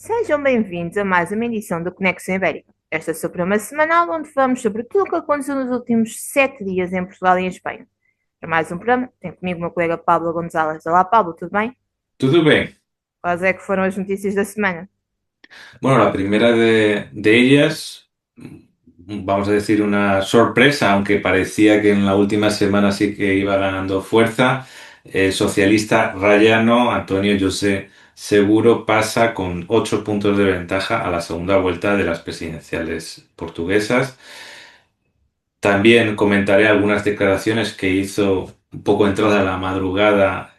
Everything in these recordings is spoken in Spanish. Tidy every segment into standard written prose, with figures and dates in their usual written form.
Sejam bem-vindos a mais uma edição do Conexão Ibérica. Esta é o programa semanal onde falamos sobre tudo o que aconteceu nos últimos 7 dias em Portugal e em Espanha. Para mais um programa, tenho comigo o meu colega Pablo Gonzalez. Olá, Pablo, tudo bem? Tudo bem. Quais é que foram as notícias da semana? Bueno, la primera de ellas, vamos a decir una sorpresa, aunque parecía que en la última semana sí que iba ganando fuerza. El socialista rayano Antonio José Seguro pasa con 8 puntos de ventaja a la segunda vuelta de las presidenciales portuguesas. También comentaré algunas declaraciones que hizo un poco entrada la madrugada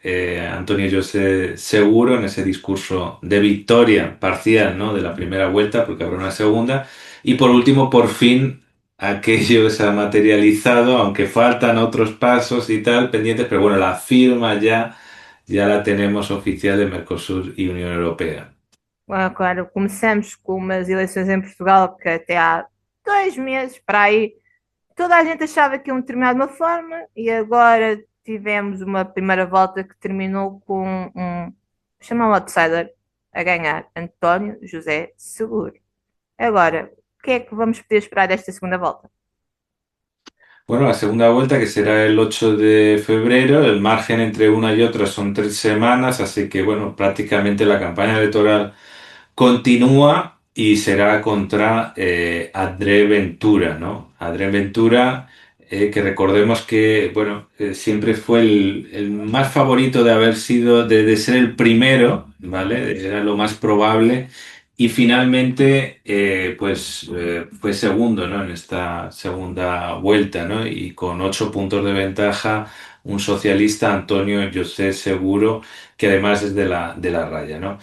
Antonio José Seguro en ese discurso de victoria parcial, ¿no?, de la primera vuelta, porque habrá una segunda. Y por último, por fin, aquello se ha materializado, aunque faltan otros pasos y tal pendientes, pero bueno, la firma ya la tenemos oficial de Mercosur y Unión Europea. Claro, começamos com umas eleições em Portugal que até há 2 meses, para aí, toda a gente achava que iam terminar de uma forma e agora tivemos uma primeira volta que terminou com chama um outsider a ganhar, António José Seguro. Agora, o que é que vamos poder esperar desta segunda volta? Bueno, la segunda vuelta que será el 8 de febrero, el margen entre una y otra son 3 semanas, así que bueno, prácticamente la campaña electoral continúa y será contra André Ventura, ¿no? André Ventura, que recordemos que, bueno, siempre fue el más favorito de haber sido, de ser el primero, ¿vale? Era lo más probable. Y finalmente, fue segundo, ¿no? En esta segunda vuelta, ¿no? Y con 8 puntos de ventaja, un socialista, Antonio José Seguro, que además es de la raya, ¿no?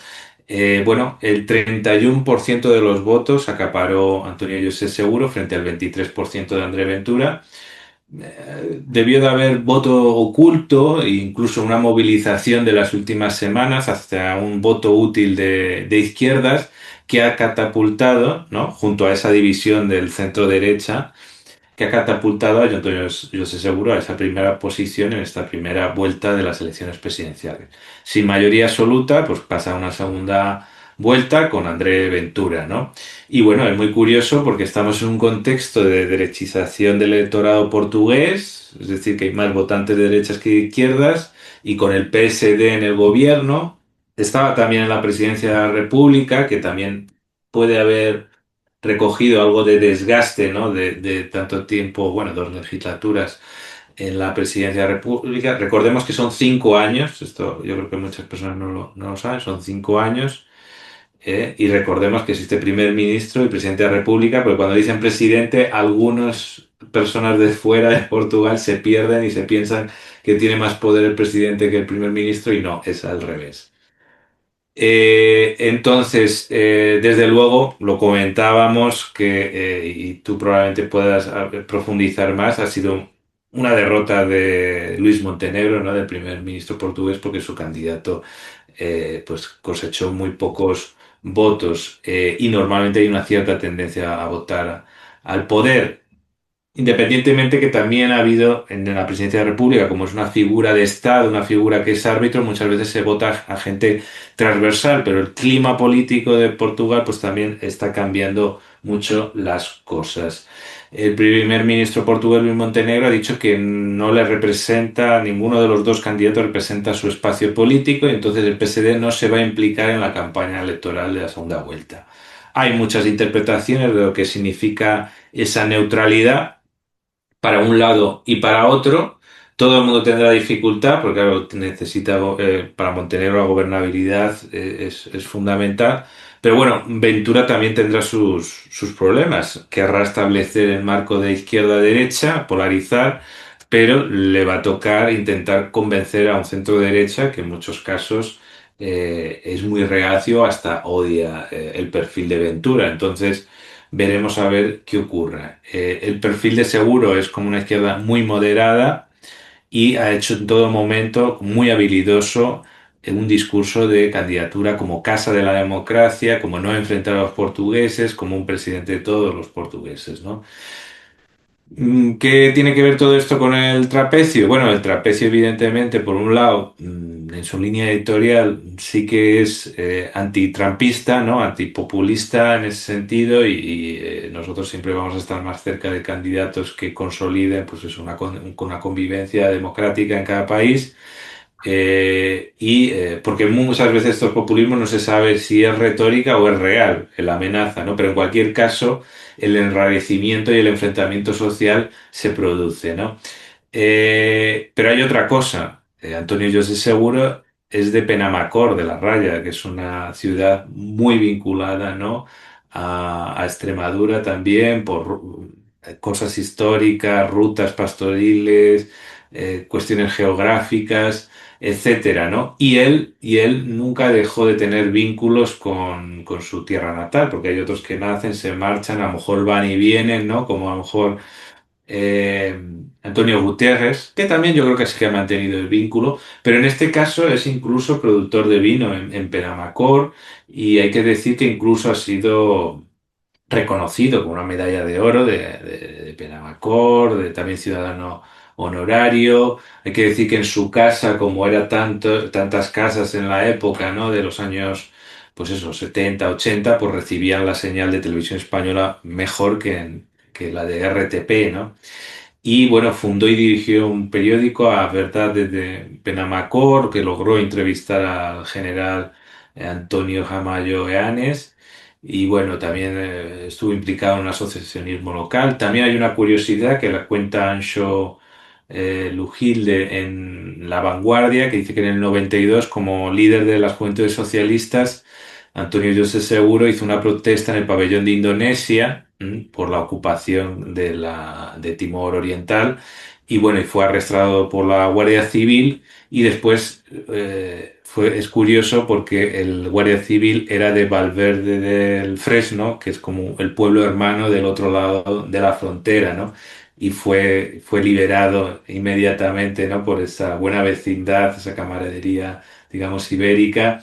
Bueno, el 31% de los votos acaparó Antonio José Seguro frente al 23% de André Ventura. Debió de haber voto oculto e incluso una movilización de las últimas semanas hacia un voto útil de izquierdas que ha catapultado, ¿no?, junto a esa división del centro derecha, que ha catapultado a Antonio José Seguro a esa primera posición en esta primera vuelta de las elecciones presidenciales. Sin mayoría absoluta, pues pasa a una segunda vuelta con André Ventura, ¿no? Y bueno, es muy curioso porque estamos en un contexto de derechización del electorado portugués, es decir, que hay más votantes de derechas que de izquierdas, y con el PSD en el gobierno. Estaba también en la presidencia de la República, que también puede haber recogido algo de desgaste, ¿no?, de tanto tiempo, bueno, 2 legislaturas en la presidencia de la República. Recordemos que son 5 años, esto yo creo que muchas personas no lo saben, son 5 años, y recordemos que existe primer ministro y presidente de la República, porque cuando dicen presidente, algunas personas de fuera de Portugal se pierden y se piensan que tiene más poder el presidente que el primer ministro, y no, es al revés. Entonces, desde luego, lo comentábamos y tú probablemente puedas profundizar más, ha sido una derrota de Luis Montenegro, ¿no?, del primer ministro portugués, porque su candidato pues cosechó muy pocos votos, y normalmente hay una cierta tendencia a votar al poder. Independientemente que también ha habido en la presidencia de la República, como es una figura de Estado, una figura que es árbitro, muchas veces se vota a gente transversal, pero el clima político de Portugal pues también está cambiando mucho las cosas. El primer ministro portugués, Luis Montenegro, ha dicho que no le representa, ninguno de los dos candidatos representa su espacio político, y entonces el PSD no se va a implicar en la campaña electoral de la segunda vuelta. Hay muchas interpretaciones de lo que significa esa neutralidad para un lado y para otro. Todo el mundo tendrá dificultad, porque claro, necesita, para Montenegro la gobernabilidad es fundamental. Pero bueno, Ventura también tendrá sus problemas. Querrá establecer el marco de izquierda-derecha, polarizar, pero le va a tocar intentar convencer a un centro-derecha que en muchos casos es muy reacio, hasta odia el perfil de Ventura. Entonces, veremos a ver qué ocurre. El perfil de Seguro es como una izquierda muy moderada y ha hecho en todo momento muy habilidoso un discurso de candidatura como casa de la democracia, como no enfrentar a los portugueses, como un presidente de todos los portugueses, ¿no? ¿Qué tiene que ver todo esto con el trapecio? Bueno, el trapecio, evidentemente, por un lado, en su línea editorial sí que es antitrampista, ¿no? Antipopulista en ese sentido, y nosotros siempre vamos a estar más cerca de candidatos que consoliden, pues es una convivencia democrática en cada país. Porque muchas veces estos populismos no se sabe si es retórica o es real, la amenaza, ¿no? Pero en cualquier caso, el enrarecimiento y el enfrentamiento social se produce, ¿no? Pero hay otra cosa. Antonio José Seguro es de Penamacor, de La Raya, que es una ciudad muy vinculada, ¿no? A Extremadura también, por cosas históricas, rutas pastoriles, cuestiones geográficas, etcétera, ¿no? Y él nunca dejó de tener vínculos con su tierra natal, porque hay otros que nacen, se marchan, a lo mejor van y vienen, ¿no? Como a lo mejor eh, Antonio Guterres, que también yo creo que sí que ha mantenido el vínculo, pero en este caso es incluso productor de vino en Penamacor, y hay que decir que incluso ha sido reconocido con una medalla de oro de Penamacor, de también ciudadano honorario. Hay que decir que en su casa, como era tantas casas en la época, ¿no? De los años, pues eso, 70 80, pues recibían la señal de televisión española mejor que la de RTP, ¿no? Y bueno, fundó y dirigió un periódico, A Verdad desde Penamacor, que logró entrevistar al general Antonio Jamayo Eanes. Y bueno, también estuvo implicado en un asociacionismo local. También hay una curiosidad que la cuenta Anxo Lugilde en La Vanguardia, que dice que en el 92, como líder de las Juventudes Socialistas, Antonio José Seguro hizo una protesta en el pabellón de Indonesia por la ocupación de Timor Oriental, y bueno, y fue arrestado por la Guardia Civil, y después es curioso porque el Guardia Civil era de Valverde del Fresno, que es como el pueblo hermano del otro lado de la frontera, ¿no? Y fue liberado inmediatamente, ¿no? Por esa buena vecindad, esa camaradería, digamos, ibérica.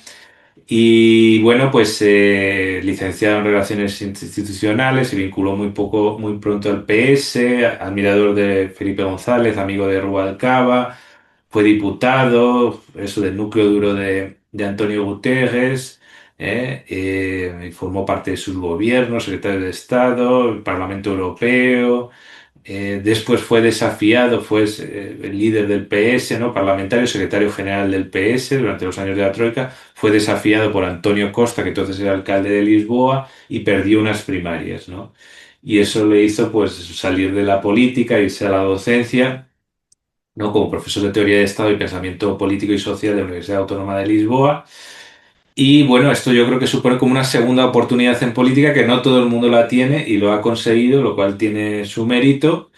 Y bueno, pues licenciado en Relaciones Institucionales, se vinculó muy pronto al PS, admirador de Felipe González, amigo de Rubalcaba, fue diputado, eso del núcleo duro de Antonio Guterres, y formó parte de sus gobiernos, secretario de Estado, el Parlamento Europeo. Después fue desafiado, fue el líder del PS, ¿no? Parlamentario, secretario general del PS durante los años de la Troika. Fue desafiado por Antonio Costa, que entonces era alcalde de Lisboa, y perdió unas primarias, ¿no? Y eso le hizo pues salir de la política, irse a la docencia, ¿no? Como profesor de teoría de Estado y pensamiento político y social de la Universidad Autónoma de Lisboa. Y bueno, esto yo creo que supone como una segunda oportunidad en política, que no todo el mundo la tiene y lo ha conseguido, lo cual tiene su mérito.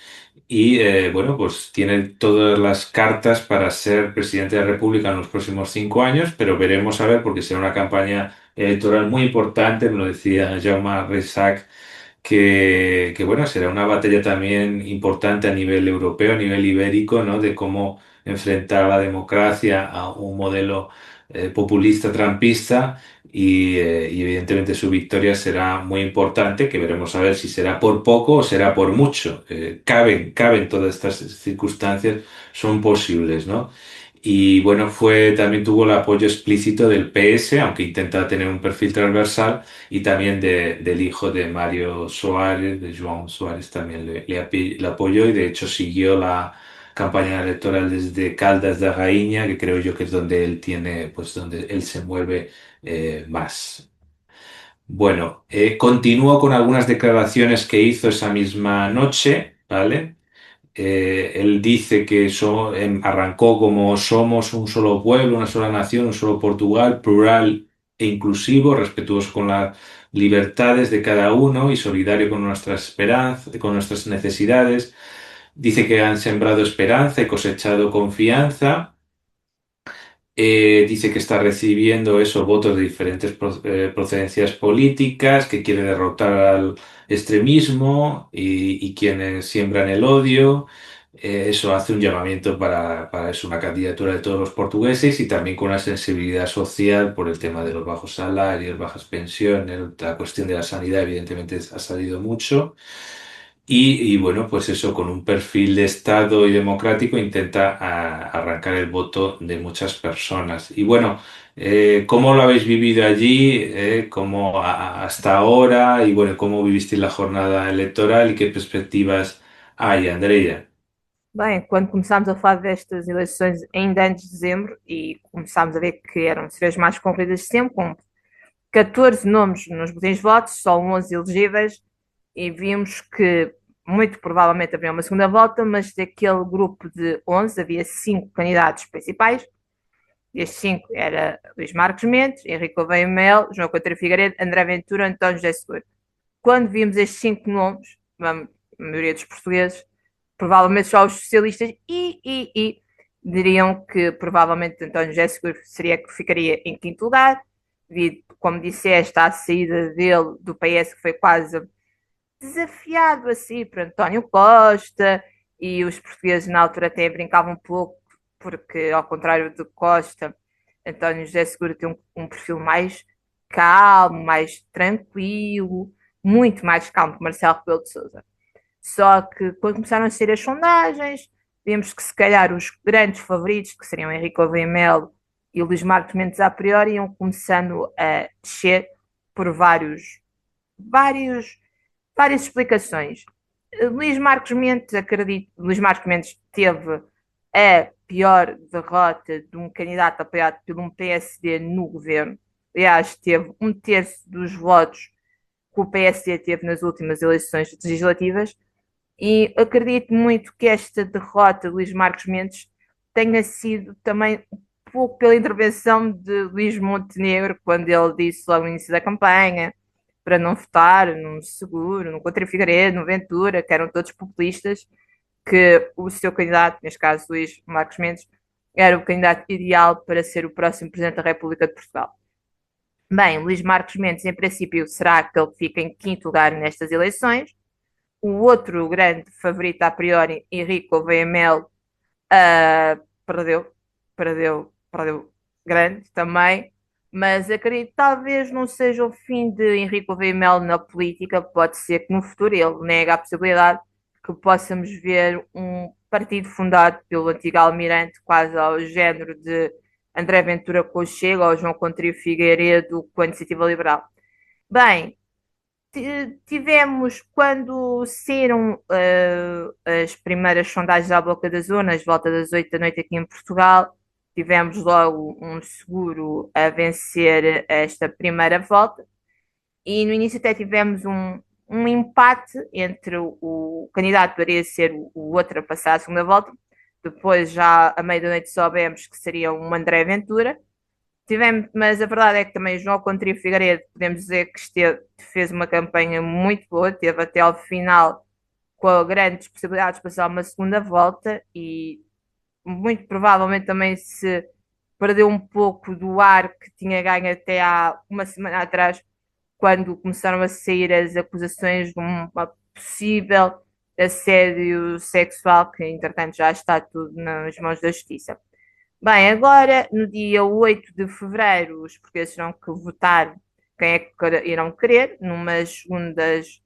Y bueno, pues tiene todas las cartas para ser presidente de la República en los próximos 5 años, pero veremos a ver, porque será una campaña electoral muy importante, me lo decía Jaume Reixac, que bueno, será una batalla también importante a nivel europeo, a nivel ibérico, ¿no? De cómo enfrentar a la democracia a un modelo populista, trampista, y evidentemente su victoria será muy importante, que veremos a ver si será por poco o será por mucho. Caben todas estas circunstancias, son posibles, ¿no? Y bueno, también tuvo el apoyo explícito del PS, aunque intenta tener un perfil transversal, y también del hijo de Mario Soares, de João Soares, también le apoyó, y de hecho siguió la campaña electoral desde Caldas da Rainha, que creo yo que es donde él tiene, pues donde él se mueve más. Bueno, continúo con algunas declaraciones que hizo esa misma noche, ¿vale? Él dice que arrancó como: somos un solo pueblo, una sola nación, un solo Portugal, plural e inclusivo, respetuoso con las libertades de cada uno y solidario con nuestras esperanzas, con nuestras necesidades. Dice que han sembrado esperanza y cosechado confianza. Dice que está recibiendo esos votos de diferentes procedencias políticas, que quiere derrotar al extremismo y quienes siembran el odio. Eso hace un llamamiento para eso, una candidatura de todos los portugueses, y también con una sensibilidad social por el tema de los bajos salarios, bajas pensiones, la cuestión de la sanidad evidentemente ha salido mucho. y bueno, pues eso, con un perfil de Estado y democrático intenta arrancar el voto de muchas personas. Y bueno, ¿cómo lo habéis vivido allí? ¿Cómo hasta ahora? Y bueno, ¿cómo vivisteis la jornada electoral y qué perspectivas hay, Andrea? Bem, quando começámos a falar destas eleições ainda antes de dezembro e começámos a ver que eram as mais concorridas de sempre, com 14 nomes nos botões de votos, só 11 elegíveis, e vimos que muito provavelmente haveria uma segunda volta, mas daquele grupo de 11 havia 5 candidatos principais. Estes 5 era Luís Marcos Mendes, Henrique Gouveia Melo, João Coutinho Figueiredo, André Ventura, António José Seguro. Quando vimos estes 5 nomes, a maioria dos portugueses, provavelmente só os socialistas diriam que provavelmente António José Seguro seria que ficaria em quinto lugar, devido, como disseste, à saída dele do PS, que foi quase desafiado assim por António Costa, e os portugueses na altura até brincavam um pouco, porque ao contrário de Costa, António José Seguro tem um perfil mais calmo, mais tranquilo, muito mais calmo que Marcelo Rebelo de Sousa. Só que quando começaram a ser as sondagens, vimos que se calhar os grandes favoritos, que seriam Henrique Gouveia Melo e Luís Marcos Mendes a priori, iam começando a descer por vários, várias explicações. Luís Marcos Mendes, acredito, Luís Marcos Mendes teve a pior derrota de um candidato apoiado por um PSD no governo. Aliás, teve um terço dos votos que o PSD teve nas últimas eleições legislativas, e acredito muito que esta derrota de Luís Marcos Mendes tenha sido também um pouco pela intervenção de Luís Montenegro, quando ele disse logo no início da campanha para não votar no Seguro, no Coutinho Figueiredo, no Ventura, que eram todos populistas, que o seu candidato, neste caso Luís Marcos Mendes, era o candidato ideal para ser o próximo Presidente da República de Portugal. Bem, Luís Marcos Mendes, em princípio, será que ele fica em quinto lugar nestas eleições. O outro grande favorito a priori, Henrique Gouveia Melo, perdeu, perdeu grande também, mas acredito que talvez não seja o fim de Henrique Gouveia Melo na política. Pode ser que no futuro ele nega a possibilidade que possamos ver um partido fundado pelo antigo almirante, quase ao género de André Ventura com o Chega ou João Coutinho Figueiredo com a Iniciativa Liberal. Bem, tivemos, quando saíram as primeiras sondagens à boca das urnas, volta das 8 da noite aqui em Portugal, tivemos logo um Seguro a vencer esta primeira volta, e no início até tivemos um empate entre o candidato que deveria ser o outro a passar a segunda volta. Depois, já à meia da noite, soubemos que seria um André Ventura. Tivemos, mas a verdade é que também João Coutinho Figueiredo, podemos dizer que fez uma campanha muito boa, teve até ao final com grandes possibilidades de passar uma segunda volta, e muito provavelmente também se perdeu um pouco do ar que tinha ganho até há uma semana atrás, quando começaram a sair as acusações de um possível assédio sexual, que entretanto já está tudo nas mãos da justiça. Bem, agora no dia 8 de fevereiro, os portugueses terão que votar quem é que irão querer numas segundas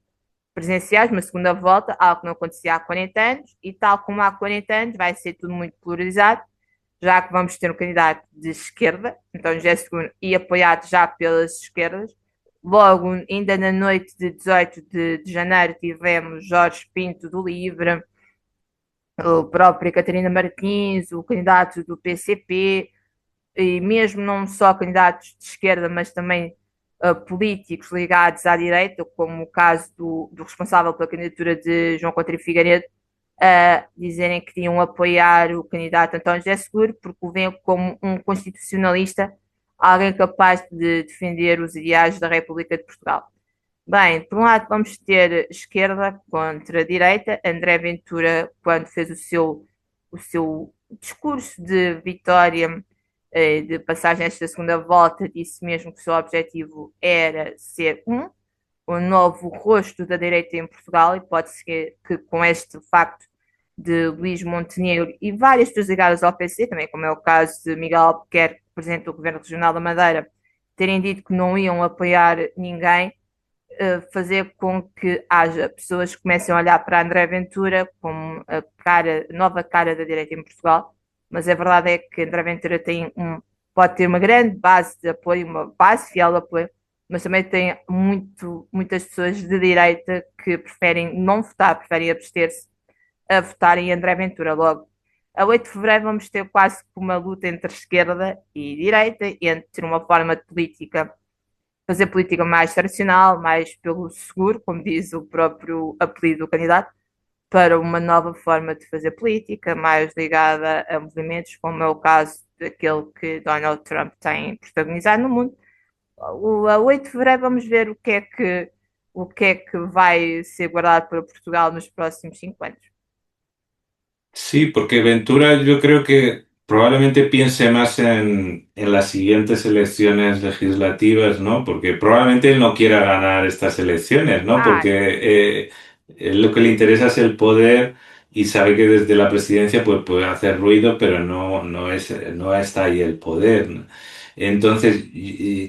presidenciais, uma segunda volta, algo que não acontecia há 40 anos, e tal como há 40 anos vai ser tudo muito polarizado, já que vamos ter um candidato de esquerda, então José Seguro, e apoiado já pelas esquerdas. Logo, ainda na noite de 18 de janeiro, tivemos Jorge Pinto do Livre, o próprio Catarina Martins, o candidato do PCP, e mesmo não só candidatos de esquerda, mas também políticos ligados à direita, como o caso do responsável pela candidatura de João Coutinho Figueiredo, dizerem que iam apoiar o candidato António José Seguro, porque o veem como um constitucionalista, alguém capaz de defender os ideais da República de Portugal. Bem, por um lado vamos ter esquerda contra a direita. André Ventura, quando fez o seu discurso de vitória, de passagem esta segunda volta, disse mesmo que o seu objetivo era ser o novo rosto da direita em Portugal, e pode-se que com este facto de Luís Montenegro e várias pessoas ligadas ao PC, também como é o caso de Miguel Albuquerque, presidente do Governo Regional da Madeira, terem dito que não iam apoiar ninguém, fazer com que haja pessoas que comecem a olhar para André Ventura como a cara, nova cara da direita em Portugal, mas a verdade é que André Ventura pode ter uma grande base de apoio, uma base fiel de apoio, mas também tem muitas pessoas de direita que preferem não votar, preferem abster-se a votar em André Ventura. Logo, a 8 de fevereiro vamos ter quase uma luta entre esquerda e direita, entre uma forma de política fazer política mais tradicional, mais pelo seguro, como diz o próprio apelido do candidato, para uma nova forma de fazer política, mais ligada a movimentos, como é o caso daquele que Donald Trump tem protagonizado no mundo. A 8 de fevereiro vamos ver o que é que vai ser guardado para Portugal nos próximos 5 anos. Sí, porque Ventura yo creo que probablemente piense más en las siguientes elecciones legislativas, ¿no? Porque probablemente él no quiera ganar estas elecciones, ¿no? Ah, Porque él lo que le interesa es el poder y sabe que desde la presidencia pues puede hacer ruido, pero no está ahí el poder, ¿no? Entonces,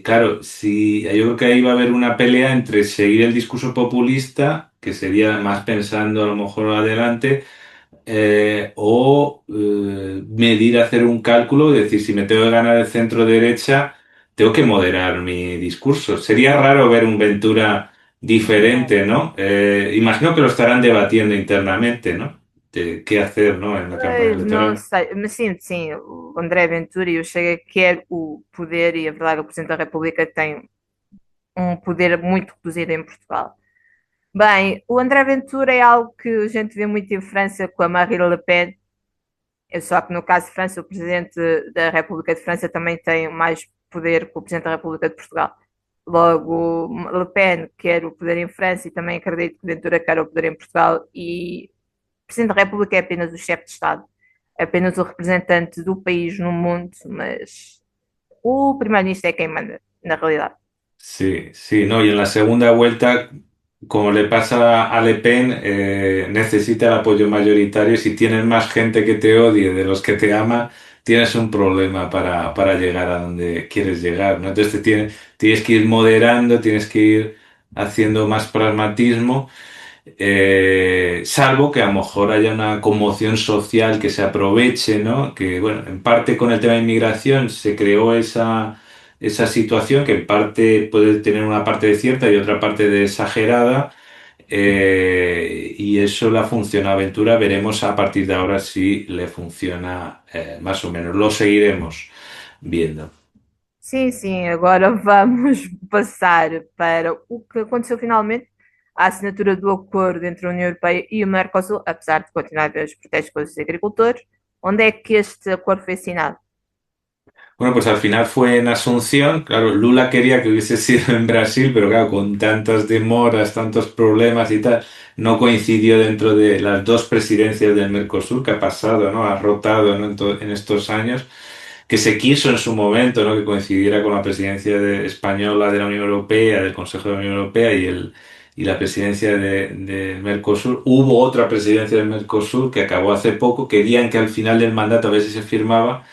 claro, si yo creo que ahí va a haber una pelea entre seguir el discurso populista, que sería más pensando a lo mejor adelante, medir, hacer un cálculo, decir, si me tengo que ganar el centro derecha, tengo que moderar mi discurso. Sería raro ver un Ventura diferente, ¿no? Imagino que lo estarán debatiendo internamente, ¿no? De qué hacer, ¿no? En la campaña não electoral. sei, mas sim, o André Ventura e o Chega quer o poder e a verdade, o Presidente da República tem um poder muito reduzido em Portugal. Bem, o André Ventura é algo que a gente vê muito em França com a Marine Le Pen, só que no caso de França, o Presidente da República de França também tem mais poder que o Presidente da República de Portugal. Logo, Le Pen quer o poder em França e também acredito que Ventura quer o poder em Portugal e o Presidente da República é apenas o chefe de Estado, é apenas o representante do país no mundo, mas o Primeiro-Ministro é quem manda, na realidade. Sí, sí, no, y en la segunda vuelta, como le pasa a Le Pen, necesita el apoyo mayoritario y si tienes más gente que te odie de los que te ama, tienes un problema para llegar a donde quieres llegar, ¿no? Entonces tienes que ir moderando, tienes que ir haciendo más pragmatismo, salvo que a lo mejor haya una conmoción social que se aproveche, ¿no? Que, bueno, en parte con el tema de inmigración se creó esa situación que en parte puede tener una parte de cierta y otra parte de exagerada, y eso le funciona a Aventura. Veremos a partir de ahora si le funciona más o menos. Lo seguiremos viendo. Sim, agora vamos passar para o que aconteceu finalmente, a assinatura do acordo entre a União Europeia e o Mercosul, apesar de continuar a haver os protestos com os agricultores. Onde é que este acordo foi assinado? Bueno, pues al final fue en Asunción. Claro, Lula quería que hubiese sido en Brasil, pero claro, con tantas demoras, tantos problemas y tal, no coincidió dentro de las dos presidencias del Mercosur que ha pasado, ¿no? Ha rotado, ¿no? En estos años, que se quiso en su momento, ¿no? Que coincidiera con la presidencia española de la Unión Europea, del Consejo de la Unión Europea y la presidencia del Mercosur. Hubo otra presidencia del Mercosur que acabó hace poco, querían que al final del mandato a ver si se firmaba.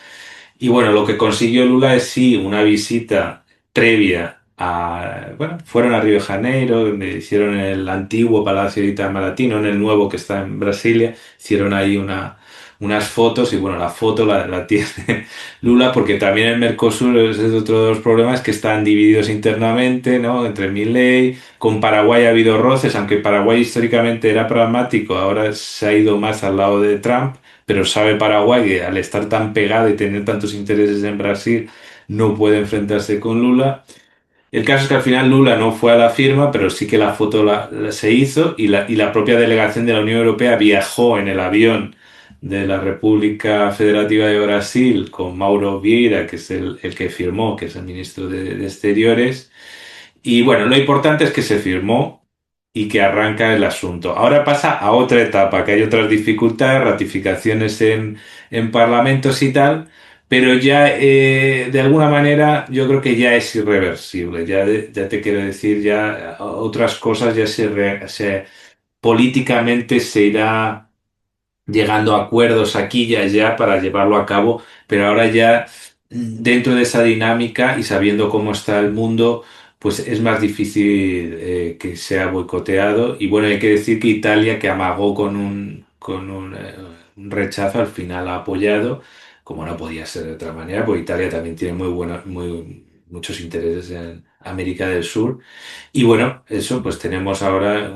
Y bueno, lo que consiguió Lula es sí una visita previa bueno, fueron a Río de Janeiro, donde hicieron el antiguo Palacio de Itamaraty, no en el nuevo que está en Brasilia, hicieron ahí unas fotos y bueno, la foto la tiene Lula porque también el Mercosur ese es otro de los problemas que están divididos internamente, ¿no? Entre Milei, con Paraguay ha habido roces, aunque Paraguay históricamente era pragmático, ahora se ha ido más al lado de Trump, pero sabe Paraguay que al estar tan pegado y tener tantos intereses en Brasil, no puede enfrentarse con Lula. El caso es que al final Lula no fue a la firma, pero sí que la foto se hizo y la propia delegación de la Unión Europea viajó en el avión de la República Federativa de Brasil con Mauro Vieira, que es el que firmó, que es el ministro de Exteriores. Y bueno, lo importante es que se firmó y que arranca el asunto. Ahora pasa a otra etapa, que hay otras dificultades, ratificaciones en parlamentos y tal, pero ya de alguna manera yo creo que ya es irreversible. Ya te quiero decir, ya otras cosas ya políticamente se irá llegando a acuerdos aquí y allá para llevarlo a cabo, pero ahora ya dentro de esa dinámica y sabiendo cómo está el mundo, pues es más difícil que sea boicoteado. Y bueno, hay que decir que Italia, que amagó un rechazo, al final ha apoyado, como no podía ser de otra manera, porque Italia también tiene muchos intereses en América del Sur. Y bueno, eso, pues tenemos ahora,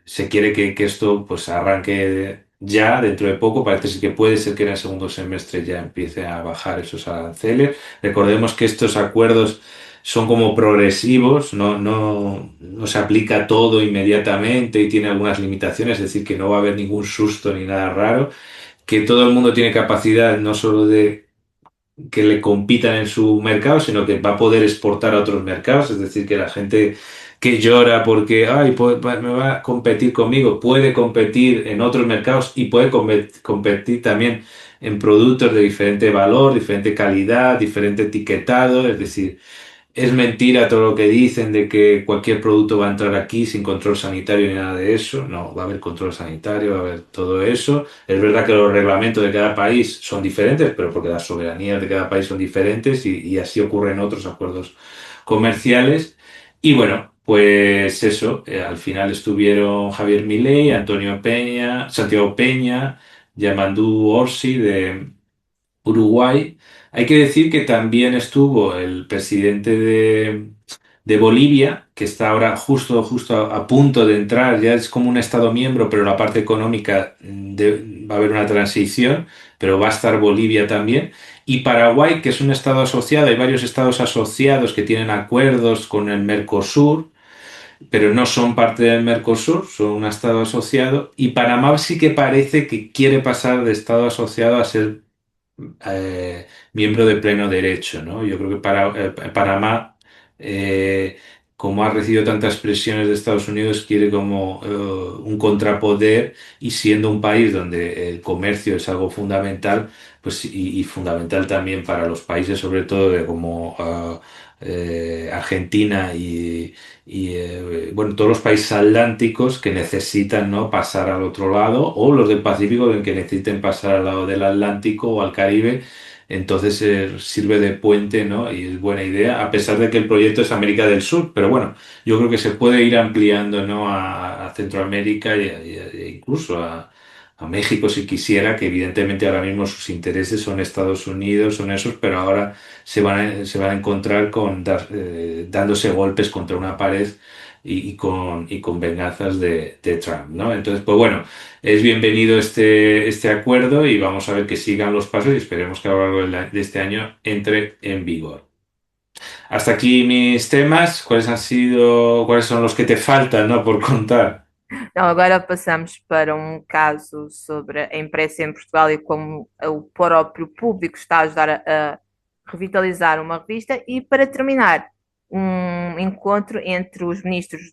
se quiere que esto pues arranque ya dentro de poco. Parece ser que puede ser que en el segundo semestre ya empiece a bajar esos aranceles. Recordemos que estos acuerdos son como progresivos, no se aplica todo inmediatamente y tiene algunas limitaciones, es decir, que no va a haber ningún susto ni nada raro, que todo el mundo tiene capacidad no solo de que le compitan en su mercado, sino que va a poder exportar a otros mercados, es decir, que la gente que llora porque ay, me va a competir conmigo, puede competir en otros mercados y puede competir también en productos de diferente valor, diferente calidad, diferente etiquetado, es decir, es mentira todo lo que dicen de que cualquier producto va a entrar aquí sin control sanitario ni nada de eso. No, va a haber control sanitario, va a haber todo eso. Es verdad que los reglamentos de cada país son diferentes, pero porque las soberanías de cada país son diferentes y así ocurre en otros acuerdos comerciales. Y bueno, pues eso, al final estuvieron Javier Milei, Antonio Peña, Santiago Peña, Yamandu Orsi de Uruguay. Hay que decir que también estuvo el presidente de Bolivia, que está ahora justo a punto de entrar, ya es como un Estado miembro, pero la parte económica va a haber una transición, pero va a estar Bolivia también. Y Paraguay, que es un Estado asociado, hay varios estados asociados que tienen acuerdos con el Mercosur, pero no son parte del Mercosur, son un estado asociado. Y Panamá sí que parece que quiere pasar de estado asociado a ser miembro de pleno derecho, ¿no? Yo creo que Panamá, eh, como ha recibido tantas presiones de Estados Unidos, quiere como un contrapoder y siendo un país donde el comercio es algo fundamental, pues y fundamental también para los países, sobre todo de como Argentina bueno, todos los países atlánticos que necesitan, ¿no?, pasar al otro lado, o los del Pacífico que necesiten pasar al lado del Atlántico o al Caribe. Entonces sirve de puente, ¿no? Y es buena idea, a pesar de que el proyecto es América del Sur, pero bueno, yo creo que se puede ir ampliando, ¿no?, a Centroamérica e incluso a México si quisiera, que evidentemente ahora mismo sus intereses son Estados Unidos, son esos, pero ahora se van a encontrar dándose golpes contra una pared y con venganzas de Trump, ¿no? Entonces, pues bueno, es bienvenido este acuerdo y vamos a ver que sigan los pasos y esperemos que a lo largo de este año entre en vigor. Hasta aquí mis temas. Cuáles son los que te faltan, ¿no?, por contar? Então, agora passamos para um caso sobre a imprensa em Portugal e como o próprio público está a ajudar a revitalizar uma revista. E para terminar, um encontro entre os ministros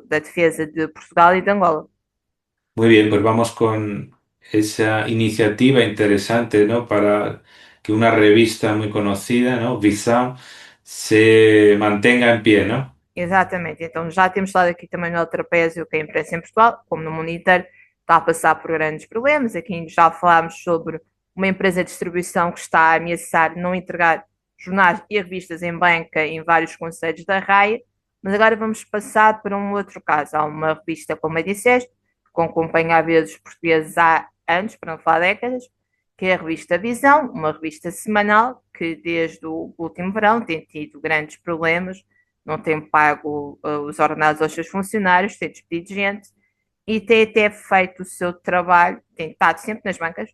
da Defesa de Portugal e de Angola. Muy bien, pues vamos con esa iniciativa interesante, ¿no?, para que una revista muy conocida, ¿no?, Visão, se mantenga en pie, ¿no? Exatamente. Então, já temos falado aqui também no trapézio que a imprensa em Portugal, como no mundo inteiro, está a passar por grandes problemas. Aqui já falámos sobre uma empresa de distribuição que está a ameaçar não entregar jornais e revistas em banca em vários concelhos da RAI. Mas agora vamos passar para um outro caso. Há uma revista, como eu disseste, que acompanha a vida dos portugueses há anos, para não falar décadas, que é a revista Visão, uma revista semanal que desde o último verão tem tido grandes problemas, não tem pago os ordenados aos seus funcionários, tem despedido gente e tem até feito o seu trabalho, tem estado sempre nas bancas,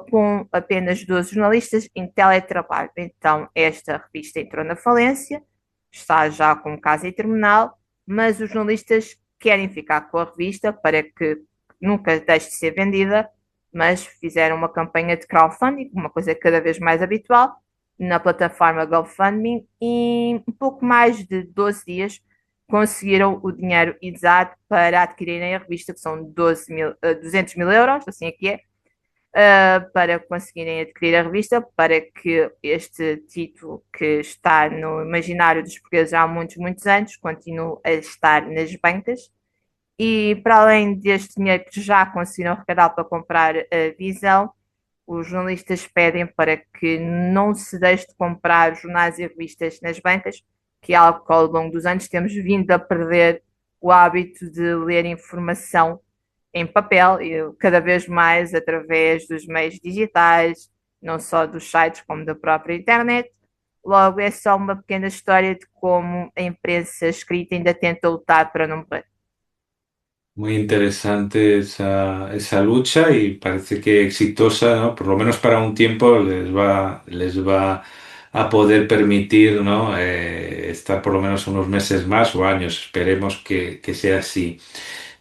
com apenas 12 jornalistas em teletrabalho. Então, esta revista entrou na falência, está já com o caso em terminal, mas os jornalistas querem ficar com a revista para que nunca deixe de ser vendida, mas fizeram uma campanha de crowdfunding, uma coisa cada vez mais habitual, na plataforma GoFundMe, e um pouco mais de 12 dias conseguiram o dinheiro exato para adquirirem a revista, que são 200 mil euros, assim é que é, para conseguirem adquirir a revista, para que este título que está no imaginário dos portugueses há muitos, muitos anos continue a estar nas bancas. E para além deste dinheiro que já conseguiram arrecadar para comprar a Visão, os jornalistas pedem para que não se deixe de comprar jornais e revistas nas bancas, que é algo que ao longo dos anos temos vindo a perder o hábito de ler informação em papel e cada vez mais através dos meios digitais, não só dos sites como da própria internet. Logo, é só uma pequena história de como a imprensa escrita ainda tenta lutar para não morrer. Muy interesante esa lucha y parece que exitosa, ¿no? Por lo menos para un tiempo les va a poder permitir, ¿no? Estar por lo menos unos meses más o años. Esperemos que sea así.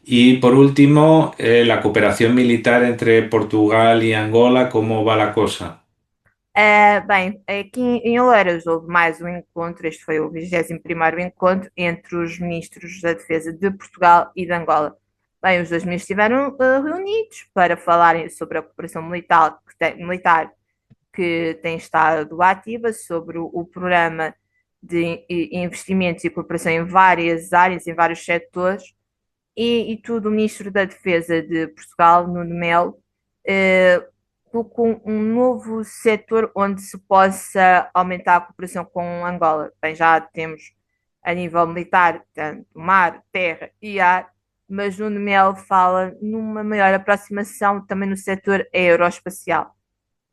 Y por último, la cooperación militar entre Portugal y Angola, ¿cómo va la cosa? Bem, aqui em Oeiras houve mais um encontro, este foi o 21º encontro entre os ministros da Defesa de Portugal e de Angola. Bem, os dois ministros estiveram reunidos para falarem sobre a cooperação militar que tem estado ativa, sobre o programa de investimentos e cooperação em várias áreas, em vários setores, e tudo o ministro da Defesa de Portugal, Nuno Melo, eh, colocou um novo setor onde se possa aumentar a cooperação com Angola. Bem, já temos a nível militar, tanto mar, terra e ar, mas Nuno Melo fala numa maior aproximação também no setor aeroespacial.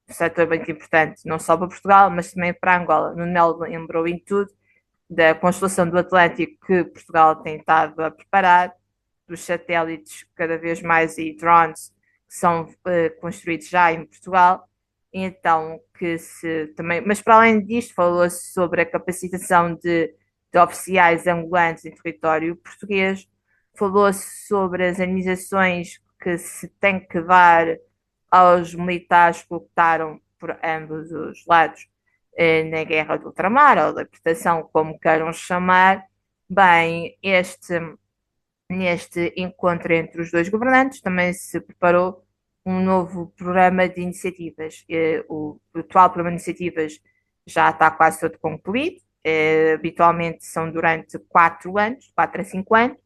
Um setor muito importante, não só para Portugal, mas também para Angola. Nuno Melo lembrou em tudo da constelação do Atlântico que Portugal tem estado a preparar, dos satélites cada vez mais e drones que são construídos já em Portugal. Então, que se também, mas para além disto, falou-se sobre a capacitação de oficiais angolanos em território português, falou-se sobre as indenizações que se tem que dar aos militares que lutaram por ambos os lados na guerra do ultramar, ou libertação, como queiram chamar. Bem, neste encontro entre os dois governantes também se preparou um novo programa de iniciativas. O atual programa de iniciativas já está quase todo concluído. Habitualmente são durante 4 anos, 4 a 5 anos.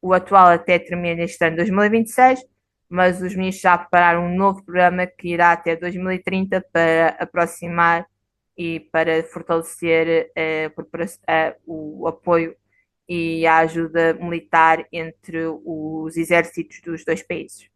O atual até termina este ano 2026, mas os ministros já prepararam um novo programa que irá até 2030 para aproximar e para fortalecer o apoio e a ajuda militar entre os exércitos dos dois países.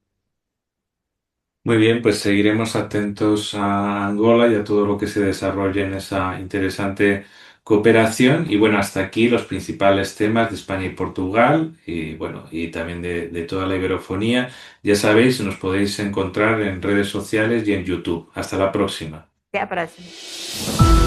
Muy bien, pues seguiremos atentos a Angola y a todo lo que se desarrolle en esa interesante cooperación. Y bueno, hasta aquí los principales temas de España y Portugal y bueno, y también de toda la iberofonía. Ya sabéis, nos podéis encontrar en redes sociales y en YouTube. Hasta la próxima. Até a próxima.